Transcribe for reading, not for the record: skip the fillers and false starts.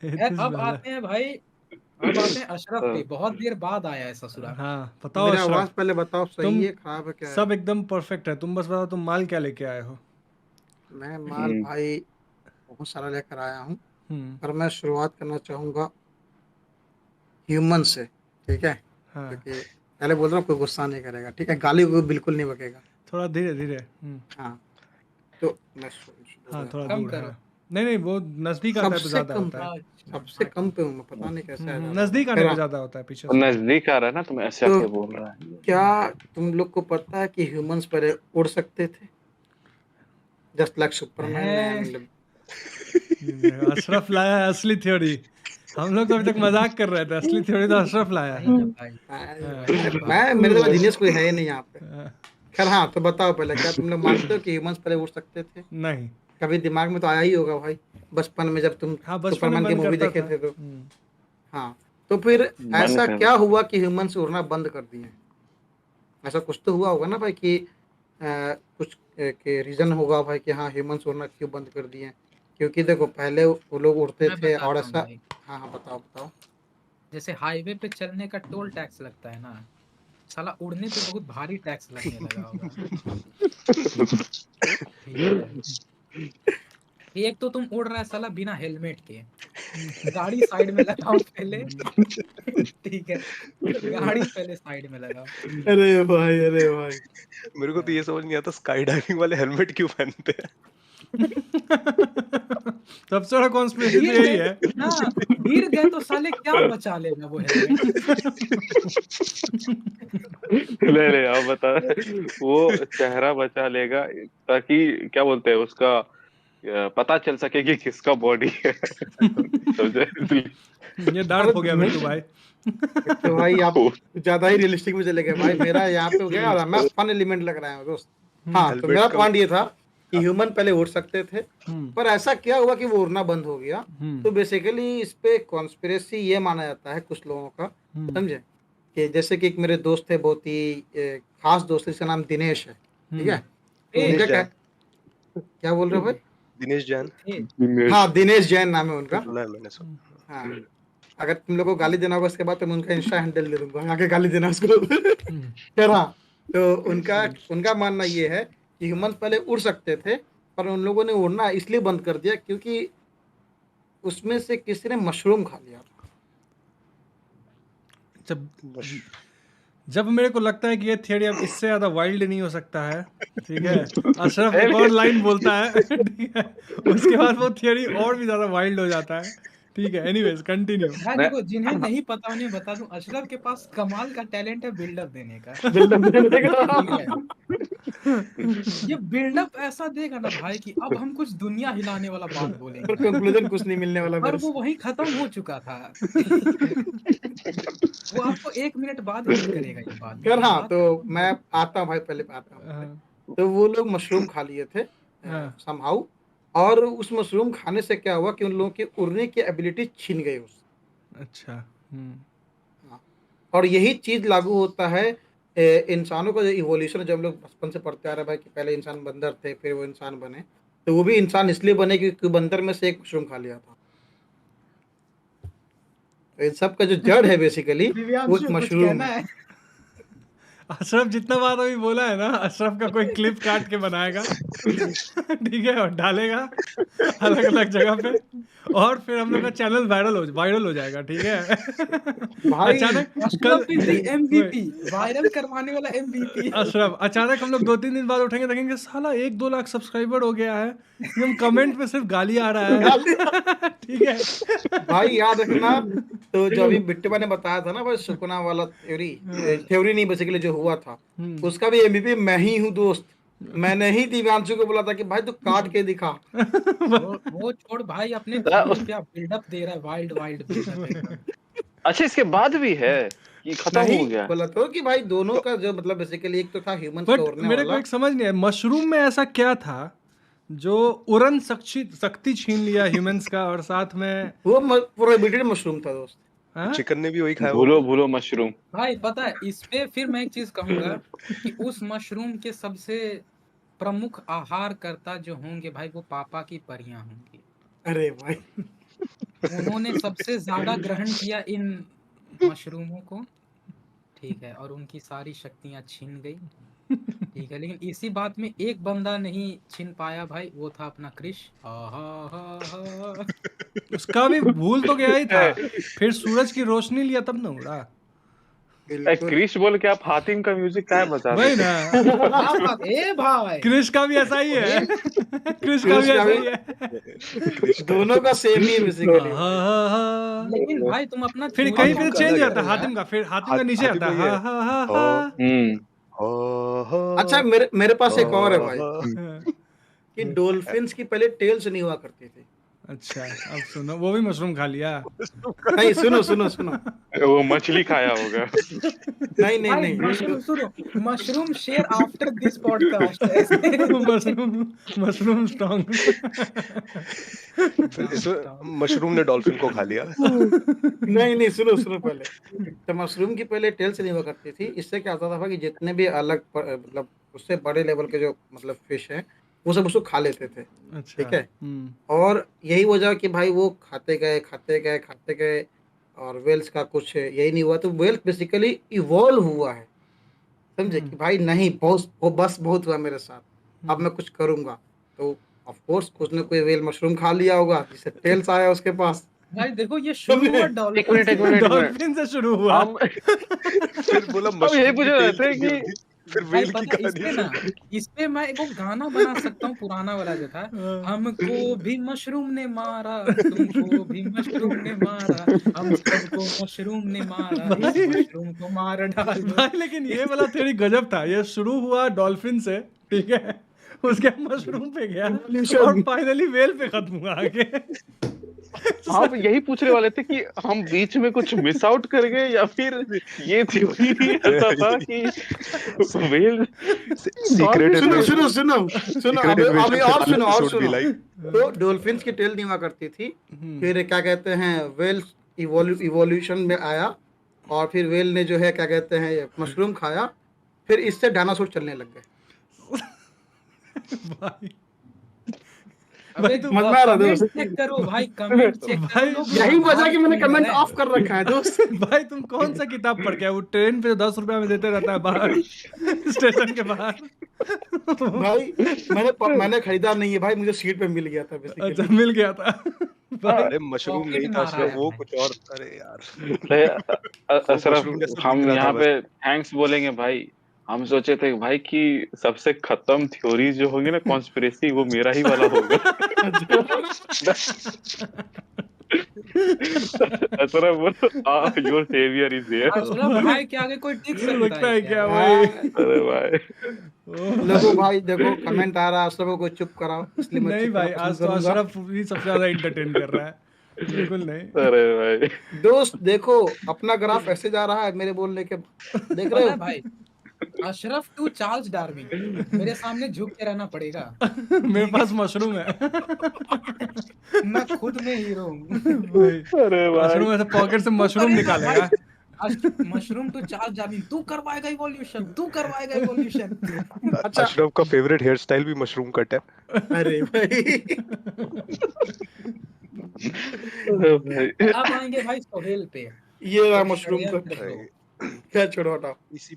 खैर एथिस अब वाला। आते हैं भाई, अब आते हैं अशरफ पे, हाँ। बहुत देर बाद आया है ससुरा। हाँ, बताओ मेरा अशरफ। आवाज पहले बताओ, सही तुम है खराब है क्या है? सब एकदम परफेक्ट है, तुम बस बताओ तुम माल क्या लेके आए हो। मैं माल हम्म, भाई बहुत सारा लेकर आया हूँ, हम्म। पर मैं शुरुआत करना चाहूंगा ह्यूमन से, ठीक है? हाँ, क्योंकि पहले बोल रहा हूँ, कोई गुस्सा नहीं करेगा, ठीक है? गाली को बिल्कुल नहीं बकेगा। थोड़ा धीरे धीरे। हाँ, तो मैं बोल हाँ, रहा थोड़ा था कम दूर, करो। हाँ। नहीं नहीं, वो नज़दीक आता है तो सबसे ज़्यादा कम होता है। अच्छा सबसे हाँ कम ठीक। पे हूँ मैं, पता नहीं कैसे आ ज्यादा होगा। नज़दीक आने फिर पे हाँ, ज़्यादा होता है पीछे और से। नजदीक आ रहा है ना, तुम ऐसे तो आके बोल रहा है। क्या तुम लोग को पता है कि ह्यूमंस पहले उड़ सकते थे, जस्ट लाइक सुपरमैन है एंड अशरफ लाया है असली थ्योरी। हम लोग तो अभी तक मजाक कर रहे थे, असली थ्योरी तो अशरफ लाया वही है। ना भाई, हाँ, वही ना बात। मैं मेरे तो जीनियस कोई है ही नहीं यहाँ पे। हाँ, खैर हाँ, तो बताओ पहले, क्या तुम लोग मानते हो कि ह्यूमंस पहले उड़ सकते थे? नहीं। कभी दिमाग में तो आया ही होगा भाई, बचपन में जब तुम हाँ, बचपन में सुपरमैन की मन मूवी करता देखे था। थे तो। हाँ, तो फिर मन ऐसा कर। क्या हुआ कि ह्यूमंस उड़ना बंद कर दिए? ऐसा कुछ तो हुआ होगा ना भाई कि कुछ के रीजन होगा भाई कि हाँ ह्यूमंस उड़ना क्यों बंद कर दिए? क्योंकि देखो पहले वो लोग उड़ते मैं थे और बताता हूँ ऐसा। भाई, हाँ हाँ, बताओ बताओ। जैसे हाईवे पे चलने का टोल टैक्स लगता है ना, साला उड़ने पे बहुत भारी टैक्स लगने लगा होगा। ठीक है, कि एक तो तुम उड़ रहा है साला बिना हेलमेट के, गाड़ी साइड में लगाओ पहले। ठीक है, गाड़ी पहले साइड में लगाओ। अरे भाई, अरे भाई। मेरे को तो ये समझ नहीं आता स्काई डाइविंग वाले हेलमेट क्यों पहनते हैं। सबसे बड़ा कॉन्स्पिरेसी तो गिर यही गए, है। हाँ गिर गए तो साले क्या बचा लेगा वो हेलमेट। ले ले अब बता। वो चेहरा बचा लेगा ताकि क्या बोलते हैं उसका, पता चल सके कि किसका बॉडी है। समझे इसलिए। ये डार्क अरे हो गया बिट्टू भाई। बिट्टू भाई, आप ज्यादा ही रियलिस्टिक में चले गए भाई। मेरा यहाँ पे हो गया और मैं फन एलिमेंट लग रहा है दोस्त। हाँ, तो हेलमेट मेरा का पॉइंट ये था कि ह्यूमन पहले उड़ सकते थे, हम्म। पर ऐसा क्या हुआ कि वो उड़ना बंद हो गया? हम्म। तो बेसिकली इस पे कॉन्स्पिरेसी ये माना जाता है कुछ लोगों का, हम्म। समझे? कि जैसे कि एक मेरे दोस्त थे, बहुत ही खास दोस्त है, जिसका नाम दिनेश है, ठीक हम्म। है? तो ए दिनेश उनका क्या जैन। क्या बोल रहे हो भाई? दिनेश जैन। थे। दिनेश। हाँ, दिनेश जैन नाम है उनका। सुना है मैंने, सुना। हाँ, अगर तुम लोग को गाली देना होगा उसके बाद तो मैं उनका इंस्टा हैंडल दे दूंगा, आगे गाली देना उसको। खैर हाँ, तो उनका उनका मानना ये है कि ह्यूमन पहले उड़ सकते थे, पर उन लोगों ने उड़ना इसलिए बंद कर दिया क्योंकि उसमें से किसी ने मशरूम खा लिया था। जब बस। जब मेरे को लगता है कि ये थियरी अब इससे ज़्यादा वाइल्ड नहीं हो सकता है, ठीक है, अशरफ एक और लाइन बोलता है, ठीक है, उसके बाद वो थियरी और भी ज़्यादा वाइल्ड हो जाता है। ठीक है, एनीवेज कंटिन्यू। भाई मैं देखो, जिन्हें नहीं पता उन्हें बता दूं, अशरफ के पास कमाल का टैलेंट है बिल्डअप देने का। बिल्डअप देने ठीक का। है, ये बिल्डअप ऐसा देगा ना भाई कि अब हम कुछ दुनिया हिलाने वाला बात और बोलेंगे, कंक्लूजन कुछ नहीं मिलने वाला पर मेरे वो से। वहीं खत्म हो चुका था। ठीक है, वो आपको 1 मिनट बाद हिट करेगा ये बात, खैर हाँ, बात तो खत्म मैं हो। आता हूँ भाई, पहले पे आता हूँ पहले। हाँ। तो वो लोग मशरूम खा लिए थे हाँ। समहाउ, और उस मशरूम खाने से क्या हुआ कि उन लोगों की उड़ने की एबिलिटी छिन गई उससे। अच्छा। हम्म। हाँ, और यही चीज लागू होता है इंसानों का जो इवोल्यूशन, जब हम लोग बचपन से पढ़ते आ रहे हैं भाई कि पहले इंसान बंदर थे, फिर वो इंसान बने। तो वो भी इंसान इसलिए बने क्योंकि बंदर में से एक मशरूम खा लिया था। तो इन सब का जो जड़ है बेसिकली वो एक दिव्यांशु कुछ मशरूम कहना है। है? अशरफ जितना बात अभी बोला है ना, अशरफ का कोई क्लिप काट के बनाएगा, ठीक है, और डालेगा अलग अलग जगह पे, और फिर हम लोग का चैनल वायरल हो जाएगा, ठीक है। भाई अचानक कल Ashraf is the MVP, viral करवाने वाला एमवीपी। अशरफ अचानक हम लोग 2-3 दिन बाद उठेंगे, देखेंगे साला 1-2 लाख सब्सक्राइबर हो गया है, एकदम कमेंट में सिर्फ गाली आ रहा है। ठीक है। भाई याद रखना, तो जो अभी बिट्टू ने बताया था ना भाई, सुकुना वाला थ्योरी, थ्योरी नहीं बेसिकली जो हुआ था, उसका भी एमवीपी मैं ही हूँ दोस्त। मैंने ही दिव्यांशु को बोला था कि भाई तू काट के दिखा। वो छोड़ भाई, अपने थ्योरी पे बिल्डअप दे रहा है, वाइल्ड वाइल्ड बिल्डअप एकदम। अच्छा, इसके बाद भी है कि खत्म नहीं, हो गया? बोला तो कि भाई दोनों तो का जो मतलब बेसिकली एक तो था ह्यूमंस का बट उड़ने मेरे को वाला। एक समझ नहीं आया, मशरूम में ऐसा क्या था जो उड़न शक्ति छीन लिया ह्यूमंस का, और साथ में वो प्रोहिबिटेड मशरूम था दोस्त। हाँ? चिकन ने भी वही खाया भूलो होगा। भूलो मशरूम। भाई पता है, इस पे फिर मैं एक चीज कहूंगा कि उस मशरूम के सबसे प्रमुख आहार करता जो होंगे भाई, वो पापा की परियां होंगी। अरे भाई, उन्होंने सबसे ज्यादा ग्रहण किया इन मशरूमों को, ठीक है, और उनकी सारी शक्तियां छीन गई, ठीक है, लेकिन इसी बात में एक बंदा नहीं छीन पाया भाई, वो था अपना क्रिश। आहा। उसका भी भूल तो गया ही था, फिर सूरज की रोशनी लिया तब ना उड़ा। बिल्कुल। क्रिश बोल के आप हातिम का म्यूजिक क्या बजा वही रहे थे? ना, क्या बात ए भाई, क्रिश का भी ऐसा ही है, क्रिश का भी ऐसा ही है। दोनों का सेम ही बेसिकली। लेकिन भाई तुम अपना फिर थ्योरी कहीं हातिम फिर का चेंज अलग आता है। हातिम का, फिर हातिम का नीचे हातिम आता वही है। हा हा हा हम्म। अच्छा मेरे पास एक और है भाई, हा। कि डॉल्फिन्स की पहले टेल्स नहीं हुआ करती थी। अच्छा अब सुनो, वो भी मशरूम खा लिया। नहीं सुनो सुनो सुनो, वो मछली खाया होगा। नहीं नहीं भाई नहीं, मशरूम सुनो, mushroom share after this podcast ऐसे। Mushroom mushroom strong. इसमें मशरूम ने डॉल्फिन को खा लिया। नहीं नहीं, सुनो सुनो पहले। तो मशरूम की पहले टेल्स नहीं हुआ करती थी, इससे क्या होता था कि जितने भी अलग मतलब उससे बड़े लेवल के जो मतलब फिश हैं वो सब उसको खा लेते थे, अच्छा। ठीक है। और यही वजह कि भाई वो खाते गए खाते गए खाते गए, और वेल्स का कुछ यही नहीं हुआ। तो वेल्स बेसिकली इवॉल्व हुआ है, समझे, कि भाई नहीं बहुत वो बस बहुत हुआ मेरे साथ, अब मैं कुछ करूंगा। तो ऑफ कोर्स कुछ न कोई वेल मशरूम खा लिया होगा जिससे टेल्स आया उसके पास। भाई देखो ये शुरू हुआ एक डॉल्फिन मिनट एक मिनट एक मिनट, डॉल्फिन से शुरू हुआ। हम फिर बोला हम यही मशरूम पूछ की रहे टेल थे की कि होगी, फिर भाई वेल की पता इस कहानी पे ना, इस पे मैं एक वो गाना बना सकता हूँ पुराना वाला जो था, हमको भी मशरूम ने मारा, तुमको भी मशरूम ने मारा, हम सबको मशरूम ने मारा, इस भाई मशरूम को मार डालो। भाई लेकिन ये वाला थ्योरी गजब था, ये शुरू हुआ डॉल्फिन से, ठीक है, उसके बाद मशरूम पे गया और फाइनली वेल पे खत्म हुआ आगे। हम यही पूछने वाले थे कि हम बीच में कुछ मिस आउट कर गए या फिर ये थ्योरी ऐसा था कि वेल सीक्रेट सुनो सुनो सुनो सुनो, अभी अभी और सुनो और एपिसोड भी सुनो। लाइक। तो डॉल्फिन्स की टेल नहीं हुआ करती थी, फिर क्या कहते हैं वेल्स इवोल्यूशन में आया, और फिर वेल ने जो है क्या कहते हैं मशरूम खाया, फिर इससे डायनासोर चलने लग गए। भाई अबे तुम समझ में आ रहा है कमेंट दोस्त? चेक करो भाई, कमेंट चेक करो, भाई, लोग यही वजह आधार कि मैंने क्यों कमेंट है? ऑफ कर रखा है दोस्त। भाई तुम कौन सा किताब पढ़ के आए? वो ट्रेन पे 10 रुपया में देते रहता है बाहर, स्टेशन के बाहर। भाई मैंने खरीदा नहीं है भाई, मुझे सीट पे मिल गया था अच्छा बेसिकली। मिल गया था भाई। अरे मशरूम पॉकेट नहीं था मारा अशरफ, है वो भाई। कुछ और। अरे यार अशरफ, मशरूम जैसा हम दिख रहा था यहाँ बस। पे थैंक्स बोलेंगे भाई। हम सोचे थे भाई कि सबसे खत्म थ्योरी जो होंगी ना कॉन्स्पिरेसी, वो मेरा ही वाला होगा। अशरफ बोलो your saviour is here. Ashraf भाई के आगे कोई टिक सकता लगता है क्या हाँ, भाई? अरे भाई लोगो भाई देखो कमेंट आ रहा है, अशरफ को चुप कराओ, इसलिए मैं नहीं चुप करना भाई, पसंद आज तो करूंगा। अशरफ ही सबसे ज्यादा एंटरटेन कर रहा है। बिल्कुल नहीं। अरे भाई दोस्त देखो अपना ग्राफ ऐसे जा रहा है मेरे बोलने के, देख रहे पता है हो? भाई, अशरफ टू चार्ल्स डार्विन, मेरे सामने झुक के रहना पड़ेगा। मेरे पास मशरूम है। मैं खुद में हीरो हूँ। भाई अरे भाई मशरूम ऐसे पॉकेट से मशरूम करेगा निकालेगा। भाई, मशरूम टू चार्ल्स डार्विन, तू करवाएगा इवोल्यूशन, तू करवाएगा इवोल्यूशन। अच्छा अशरफ का फेवरेट हेयर स्टाइल भी मशरूम कट है। अरे भाई अरे भाई अब आएंगे भाई सोहेल पे। ये रहा मशरूम षड्यंत्र का, दो। क्या छोड़ो हटाओ। इसी